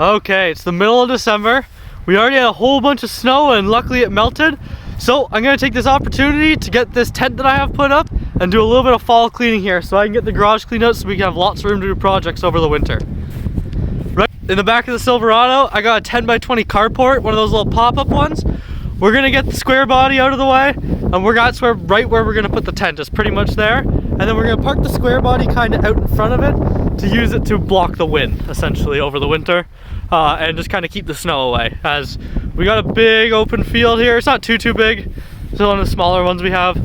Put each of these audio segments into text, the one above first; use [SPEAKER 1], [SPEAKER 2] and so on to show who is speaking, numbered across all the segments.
[SPEAKER 1] Okay, it's the middle of December. We already had a whole bunch of snow and luckily it melted. So I'm gonna take this opportunity to get this tent that I have put up and do a little bit of fall cleaning here so I can get the garage cleaned out so we can have lots of room to do projects over the winter. Right in the back of the Silverado, I got a 10 by 20 carport, one of those little pop-up ones. We're gonna get the square body out of the way and that's right where we're gonna put the tent, is pretty much there. And then we're gonna park the square body kind of out in front of it to use it to block the wind, essentially, over the winter. And just kind of keep the snow away, as we got a big open field here. It's not too big, it's one of the smaller ones we have,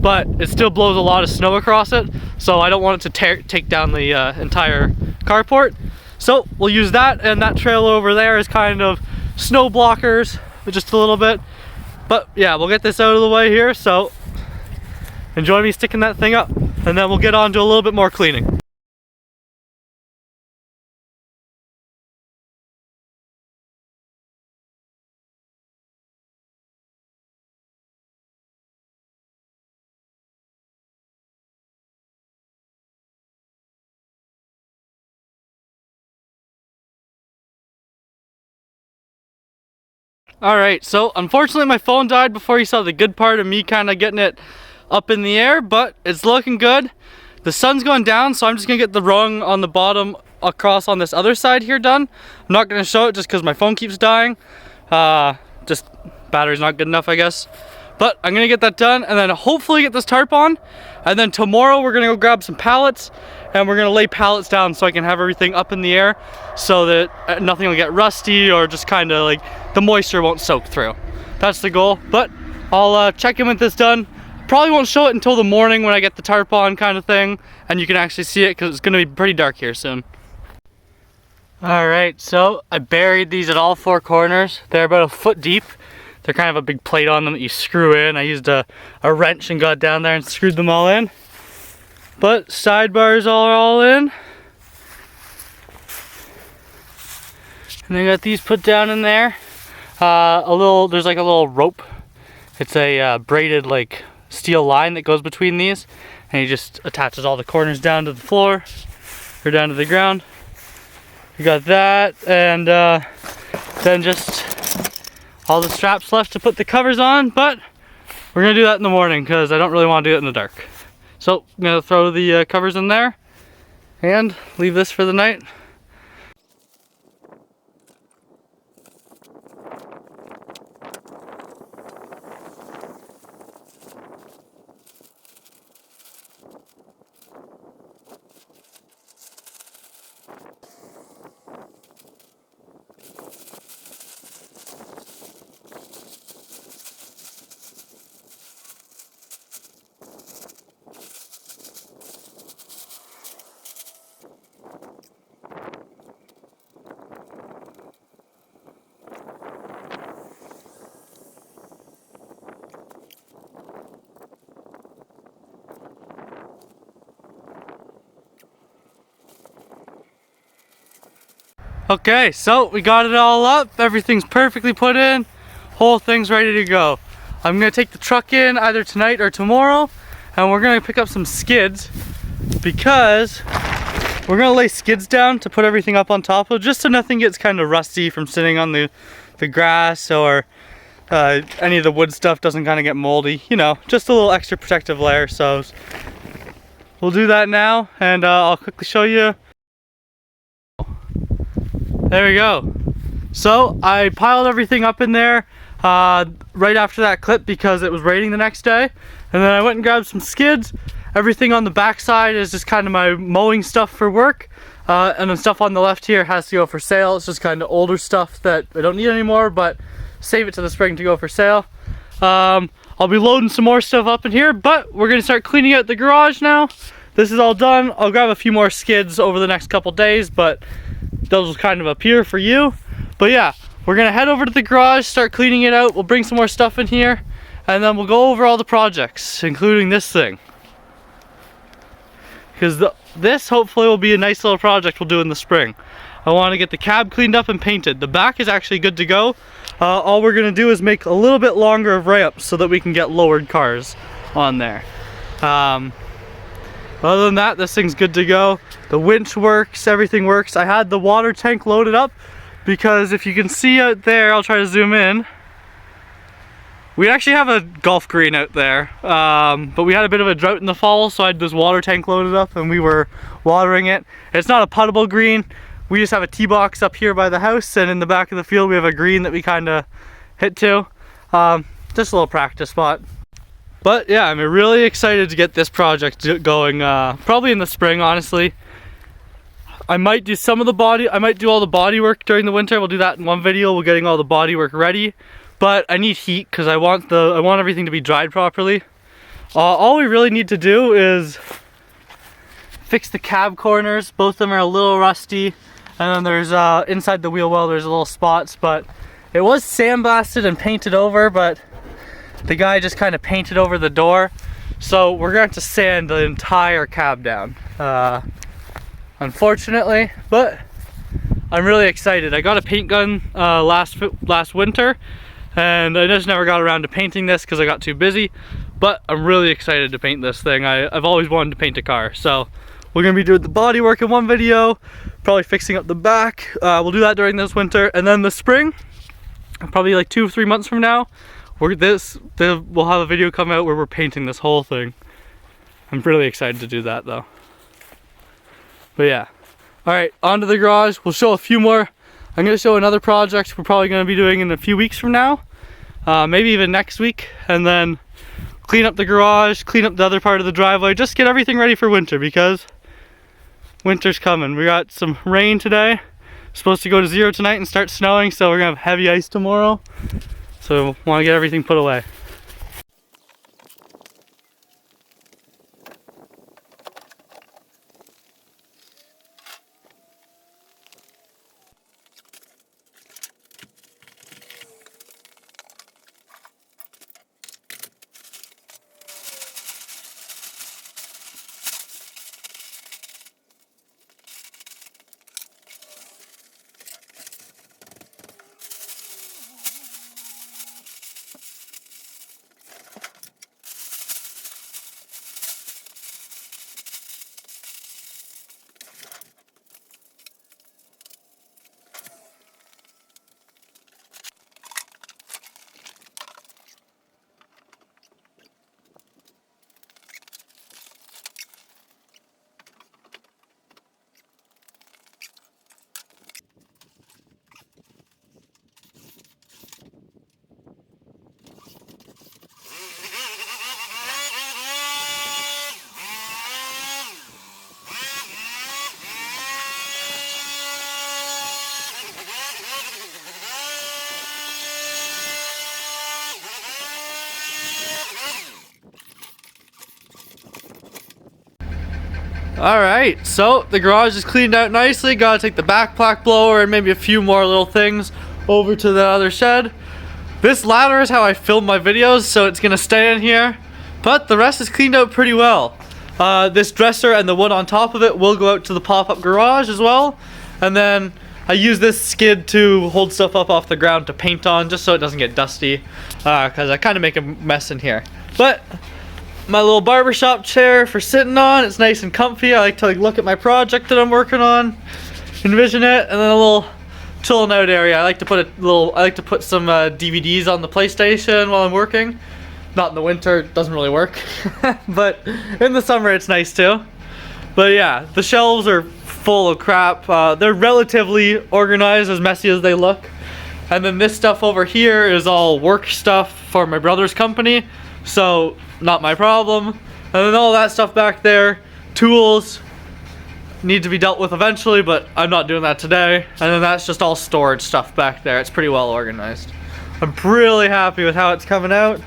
[SPEAKER 1] but it still blows a lot of snow across it, so I don't want it to take down the entire carport. So we'll use that, and that trail over there is kind of snow blockers, just a little bit. But yeah, we'll get this out of the way here, so enjoy me sticking that thing up, and then we'll get on to a little bit more cleaning. Alright, so unfortunately my phone died before you saw the good part of me kind of getting it up in the air, but it's looking good. The sun's going down, so I'm just going to get the rung on the bottom across on this other side here done. I'm not going to show it just because my phone keeps dying. Just battery's not good enough, I guess. But I'm going to get that done and then hopefully get this tarp on. And then tomorrow we're going to go grab some pallets and we're going to lay pallets down so I can have everything up in the air so that nothing will get rusty or just kind of like the moisture won't soak through. That's the goal. But I'll check in with this done. Probably won't show it until the morning when I get the tarp on, kind of thing, and you can actually see it because it's going to be pretty dark here soon. Alright, so I buried these at all four corners. They're about a foot deep. They're kind of a big plate on them that you screw in. I used a wrench and got down there and screwed them all in. But sidebars are all in. And I got these put down in there. There's like a little rope. It's a braided like steel line that goes between these. And he just attaches all the corners down to the floor or down to the ground. We got that, and then just all the straps left to put the covers on, but we're gonna do that in the morning because I don't really want to do it in the dark. So I'm gonna throw the covers in there and leave this for the night. Okay, so we got it all up. Everything's perfectly put in. Whole thing's ready to go. I'm gonna take the truck in either tonight or tomorrow, and we're gonna pick up some skids because we're gonna lay skids down to put everything up on top of, just so nothing gets kind of rusty from sitting on the grass, or any of the wood stuff doesn't kind of get moldy. You know, just a little extra protective layer. So we'll do that now, and I'll quickly show you. There we go. So I piled everything up in there right after that clip because it was raining the next day, and then I went and grabbed some skids. Everything on the back side is just kind of my mowing stuff for work, and the stuff on the left here has to go for sale. It's just kind of older stuff that I don't need anymore, but save it to the spring to go for sale. I'll be loading some more stuff up in here, but we're gonna start cleaning out the garage now. This is all done. I'll grab a few more skids over the next couple days, but those will kind of appear for you. But yeah, we're gonna head over to the garage, start cleaning it out. We'll bring some more stuff in here, and then we'll go over all the projects, including this thing. Because this hopefully will be a nice little project we'll do in the spring. I want to get the cab cleaned up and painted. The back is actually good to go. All we're gonna do is make a little bit longer of ramps so that we can get lowered cars on there. Other than that, this thing's good to go. The winch works, everything works. I had the water tank loaded up because if you can see out there, I'll try to zoom in. We actually have a golf green out there, but we had a bit of a drought in the fall, so I had this water tank loaded up and we were watering it. It's not a puttable green. We just have a tee box up here by the house, and in the back of the field we have a green that we kind of hit to. Just a little practice spot. But yeah, I'm really excited to get this project going, probably in the spring, honestly. I might do some of the body, I might do all the body work during the winter. We'll do that in one video. We're getting all the body work ready. But I need heat because I want everything to be dried properly. All we really need to do is fix the cab corners. Both of them are a little rusty. And then there's inside the wheel well, there's little spots, but it was sandblasted and painted over, but the guy just kind of painted over the door. So we're going to have to sand the entire cab down, unfortunately, but I'm really excited. I got a paint gun last winter, and I just never got around to painting this because I got too busy, but I'm really excited to paint this thing. I've always wanted to paint a car, so we're gonna be doing the body work in one video, probably fixing up the back. We'll do that during this winter, and then the spring, probably like 2 or 3 months from now, we'll have a video come out where we're painting this whole thing. I'm really excited to do that though. But yeah, all right, on to the garage. We'll show a few more. I'm gonna show another project we're probably gonna be doing in a few weeks from now, maybe even next week, and then clean up the garage, clean up the other part of the driveway, just get everything ready for winter because winter's coming. We got some rain today, supposed to go to 0 tonight and start snowing, so we're gonna have heavy ice tomorrow. So wanna get everything put away. Alright, so the garage is cleaned out nicely. Gotta take the back plaque blower and maybe a few more little things over to the other shed. This ladder is how I film my videos, so it's gonna stay in here. But the rest is cleaned out pretty well. This dresser and the wood on top of it will go out to the pop-up garage as well. And then I use this skid to hold stuff up off the ground to paint on, just so it doesn't get dusty. Because I kind of make a mess in here. But my little barbershop chair for sitting on, it's nice and comfy. I like to look at my project that I'm working on, envision it, and then a little chilling out area. I like to put some DVDs on the PlayStation while I'm working. Not in the winter, it doesn't really work. But in the summer it's nice too. But yeah, the shelves are full of crap. They're relatively organized, as messy as they look. And then this stuff over here is all work stuff for my brother's company, so not my problem. And then all that stuff back there, tools, need to be dealt with eventually, but I'm not doing that today. And then that's just all storage stuff back there. It's pretty well organized. I'm really happy with how it's coming out.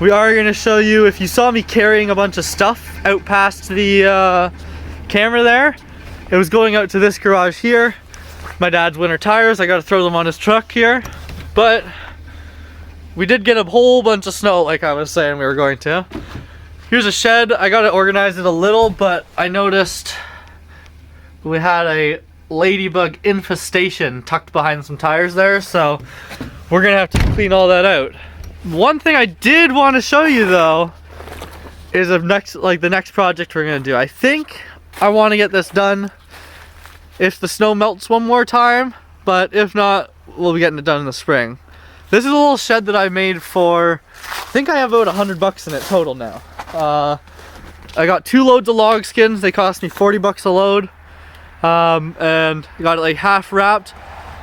[SPEAKER 1] We are going to show you, if you saw me carrying a bunch of stuff out past the camera there, it was going out to this garage here. My dad's winter tires, I got to throw them on his truck here. But we did get a whole bunch of snow, like I was saying we were going to. Here's a shed. I got to organize it a little, but I noticed we had a ladybug infestation tucked behind some tires there, so we're gonna have to clean all that out. One thing I did want to show you though is the next project we're gonna do. I think I want to get this done if the snow melts one more time but if not, we'll be getting it done in the spring. This is a little shed that I made for, I think I have about $100 in it total now. I got 2 loads of log skins. They cost me $40 a load, and I got it like half wrapped.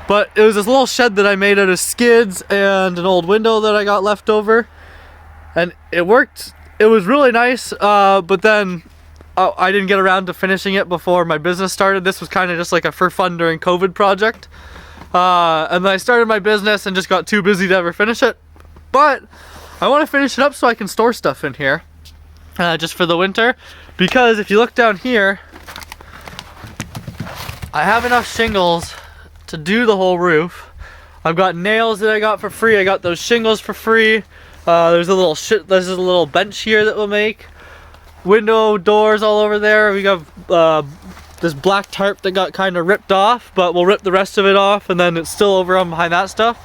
[SPEAKER 1] But it was this little shed that I made out of skids and an old window that I got left over, and it worked. It was really nice, but then I didn't get around to finishing it before my business started. This was kind of just like a for fun during COVID project. And then I started my business and just got too busy to ever finish it. But I want to finish it up so I can store stuff in here, just for the winter. Because if you look down here, I have enough shingles to do the whole roof. I've got nails that I got for free. I got those shingles for free. There's a little bench here that we'll make. Window doors all over there. We got this black tarp that got kind of ripped off, but we'll rip the rest of it off, and then it's still over on behind that stuff.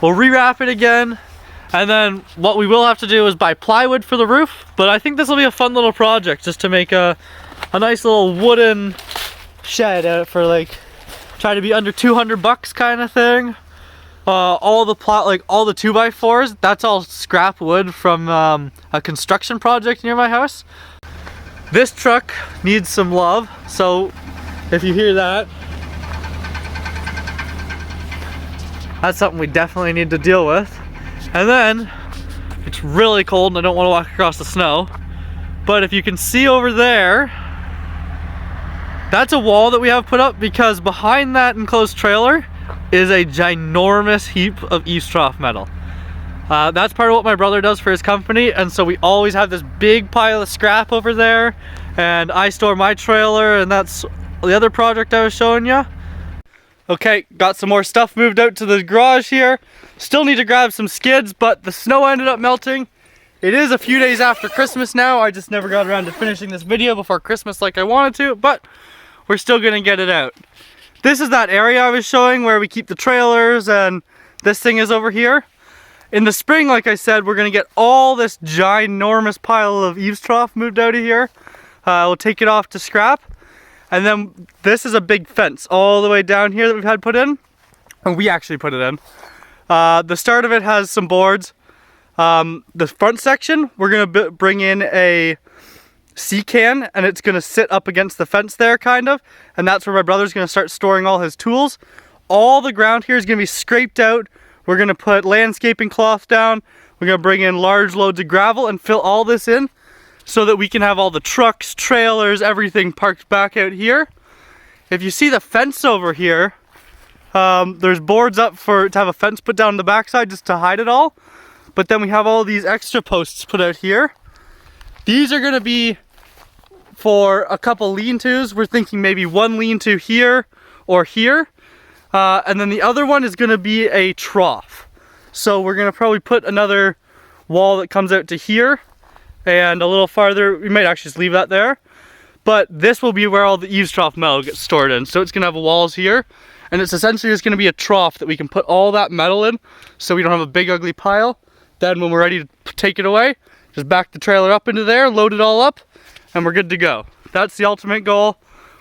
[SPEAKER 1] We'll rewrap it again, and then what we will have to do is buy plywood for the roof. But I think this will be a fun little project, just to make a nice little wooden shed for like, try to be under $200 kind of thing. All the 2x4s, that's all scrap wood from a construction project near my house. This truck needs some love, so if you hear that, that's something we definitely need to deal with. And then, it's really cold and I don't want to walk across the snow, but if you can see over there, that's a wall that we have put up, because behind that enclosed trailer is a ginormous heap of eaves trough metal. That's part of what my brother does for his company, and so we always have this big pile of scrap over there, and I store my trailer, and that's the other project I was showing you. Okay, got some more stuff moved out to the garage here. Still need to grab some skids, but the snow ended up melting. It is a few days after Christmas now. I just never got around to finishing this video before Christmas like I wanted to, but we're still gonna get it out. This is that area I was showing where we keep the trailers, and this thing is over here. In the spring, like I said, we're gonna get all this ginormous pile of eaves trough moved out of here. We'll take it off to scrap. And then this is a big fence all the way down here that we've had put in. And we actually put it in. The start of it has some boards. The front section, we're gonna bring in a sea can, and it's gonna sit up against the fence there, kind of. And that's where my brother's gonna start storing all his tools. All the ground here is gonna be scraped out. We're gonna put landscaping cloth down. We're gonna bring in large loads of gravel and fill all this in so that we can have all the trucks, trailers, everything parked back out here. If you see the fence over here, there's boards up to have a fence put down on the backside just to hide it all. But then we have all these extra posts put out here. These are gonna be for a couple lean-tos. We're thinking maybe one lean-to here or here. And then the other one is gonna be a trough. So we're gonna probably put another wall that comes out to here, and a little farther, we might actually just leave that there. But this will be where all the eaves trough metal gets stored in. So it's gonna have walls here, and it's essentially just gonna be a trough that we can put all that metal in, so we don't have a big ugly pile. Then when we're ready to take it away, just back the trailer up into there, load it all up, and we're good to go. That's the ultimate goal.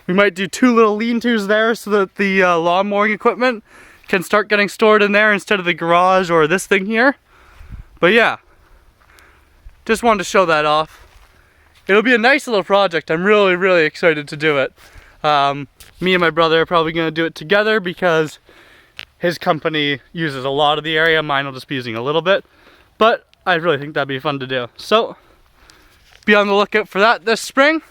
[SPEAKER 1] We might do 2 little lean-tos there so that the lawn mowing equipment can start getting stored in there instead of the garage or this thing here. But yeah, just wanted to show that off. It'll be a nice little project. I'm really, really excited to do it. Me and my brother are probably gonna do it together because his company uses a lot of the area. Mine will just be using a little bit, but I really think that'd be fun to do. So be on the lookout for that this spring.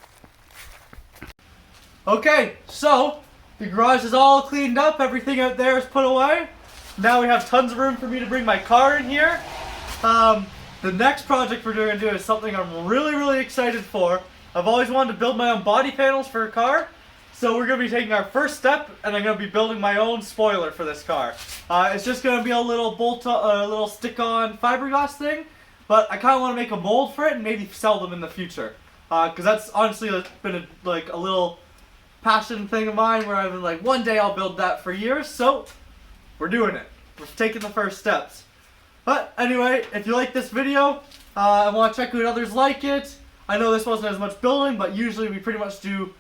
[SPEAKER 1] Okay, so the garage is all cleaned up. Everything out there is put away. Now we have tons of room for me to bring my car in here. The next project we're going to do is something I'm really, really excited for. I've always wanted to build my own body panels for a car. So we're going to be taking our first step, and I'm going to be building my own spoiler for this car. It's just going to be a little little stick-on fiberglass thing, but I kind of want to make a mold for it and maybe sell them in the future. Because that's honestly been a little passion thing of mine where I've been like, one day I'll build that for years. So we're doing it. We're taking the first steps. But anyway, if you like this video and want to check out others like it, I know this wasn't as much building, but usually we pretty much do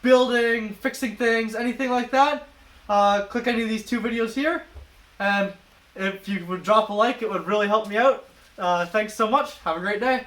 [SPEAKER 1] building, fixing things, anything like that. click any of these 2 videos here. And if you would drop a like, it would really help me out. Thanks so much. Have a great day.